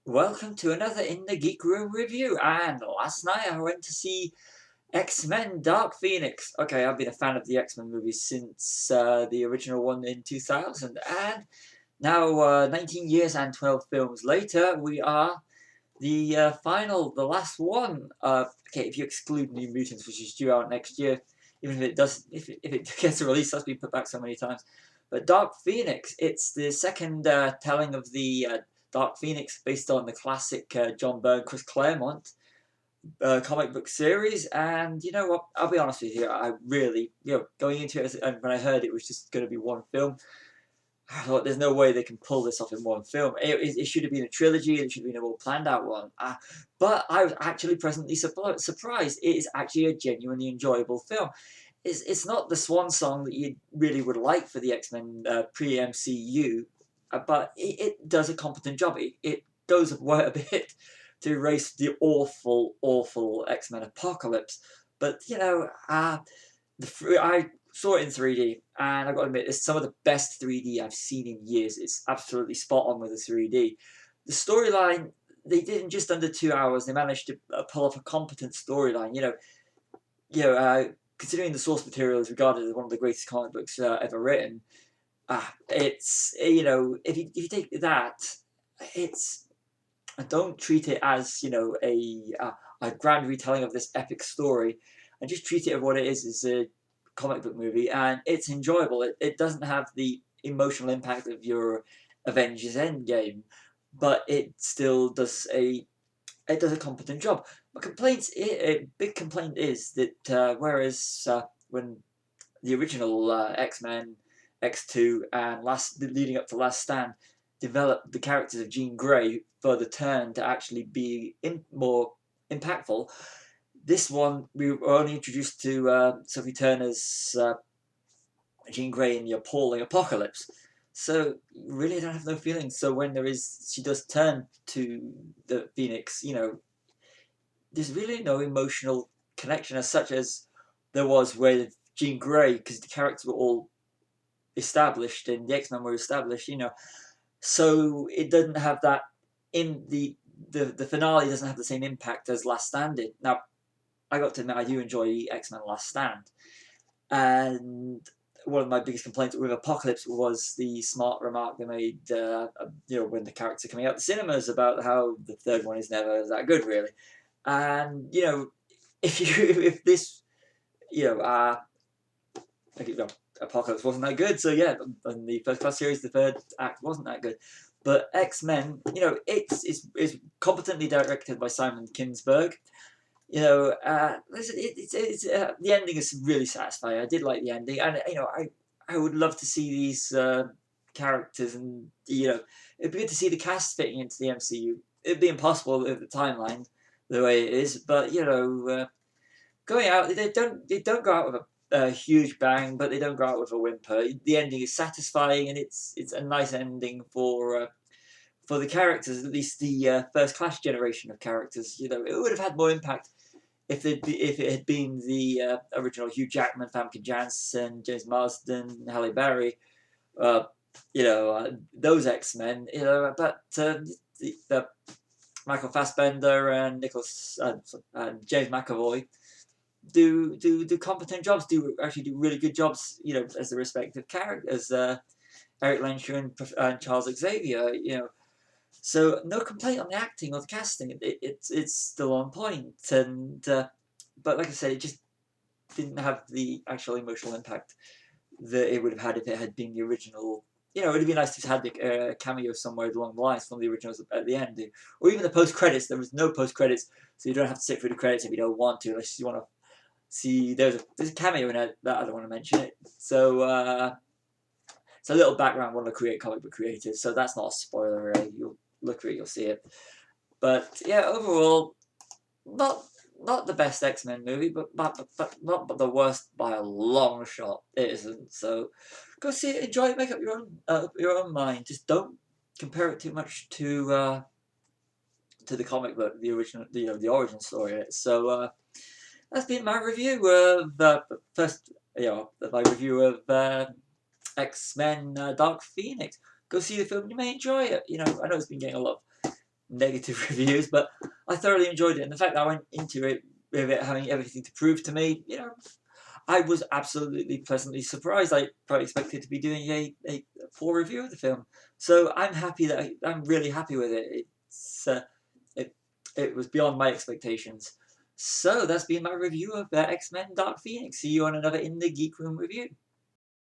Welcome to another In the Geek Room review. And last night I went to see X-Men Dark Phoenix. Okay, I've been a fan of the X-Men movies since the original one in 2000. And now, 19 years and 12 films later, we are the last one. Okay, if you exclude New Mutants, which is due out next year, even if it does, if it gets a release, that's been put back so many times. But Dark Phoenix, it's the second telling of the Dark Phoenix based on the classic John Byrne, Chris Claremont comic book series. And you know what? I'll be honest with you, I really, going into it, and when I heard it was just going to be one film, I thought there's no way they can pull this off in one film. It should have been a trilogy. It should have been a well planned out one. But I was actually pleasantly surprised. It is actually a genuinely enjoyable film. It's not the swan song that you really would like for the X-Men pre MCU, but it does a competent job. It goes quite a bit to erase the awful X-Men apocalypse. But I saw it in 3D, and I've got to admit, it's some of the best 3D I've seen in years. It's absolutely spot on with the 3D. The storyline, they did in just under 2 hours. They managed to pull off a competent storyline. Considering the source material is regarded as one of the greatest comic books ever written, it's if you take that, it's don't treat it as a grand retelling of this epic story, and just treat it as what it is. It's a comic book movie, and it's enjoyable. It doesn't have the emotional impact of your Avengers Endgame, but it still does a competent job. A big complaint is that whereas when the original X-Men, X2, and leading up to Last Stand developed the characters of Jean Grey for the turn to actually be more impactful. This one, we were only introduced to Sophie Turner's Jean Grey in the appalling apocalypse. So really don't have no feelings. So when she does turn to the Phoenix, there's really no emotional connection as such as there was with Jean Grey, because the characters were all established and the X-Men were established, so it doesn't have that in the finale doesn't have the same impact as Last Stand did. Now, I got to admit, I do enjoy X-Men Last Stand, and one of my biggest complaints with Apocalypse was the smart remark they made, when the characters are coming out the cinemas about how the third one is never that good, really. And if this, you know, uh, Apocalypse wasn't that good, so yeah, in the First Class series, the third act wasn't that good. But X-Men, it's competently directed by Simon Kinberg. The ending is really satisfying. I did like the ending, and I would love to see these characters, and it'd be good to see the cast fitting into the MCU. It'd be impossible with the timeline the way it is, but going out, they don't go out with a huge bang, but they don't go out with a whimper. The ending is satisfying, and it's a nice ending for the characters, at least the First Class generation of characters. It would have had more impact if it had been the original Hugh Jackman, Famke Janssen, James Marsden, Halle Berry, uh, those X-Men. But the Michael Fassbender and Nicholas and James McAvoy do competent jobs, do actually do really good jobs, as the respective characters, Eric Lensher and Charles Xavier, So no complaint on the acting or the casting. It's still on point, and but like I said, it just didn't have the actual emotional impact that it would have had if it had been the original. It would have been nice to have had a cameo somewhere along the lines from the originals at the end, or even the post credits. There was no post credits, so you don't have to sit through the credits if you don't want to, unless you want to see. There's a cameo in it that I don't want to mention it. So it's a little background on the comic book creators, so that's not a spoiler. You'll look for it, you'll see it. But yeah, overall, not not the best X-Men movie, but not the worst by a long shot. It isn't. So go see it, enjoy it, make up your own mind. Just don't compare it too much to the comic book, the original, the origin story. So that's been my review of first, my review of X-Men Dark Phoenix. Go see the film, you may enjoy it. I know it's been getting a lot of negative reviews, but I thoroughly enjoyed it, and the fact that I went into it with it having everything to prove to me, I was absolutely pleasantly surprised. I probably expected to be doing a poor review of the film, so I'm happy that I'm really happy with it. It it was beyond my expectations. So that's been my review of X-Men Dark Phoenix. See you on another In the Geek Room review.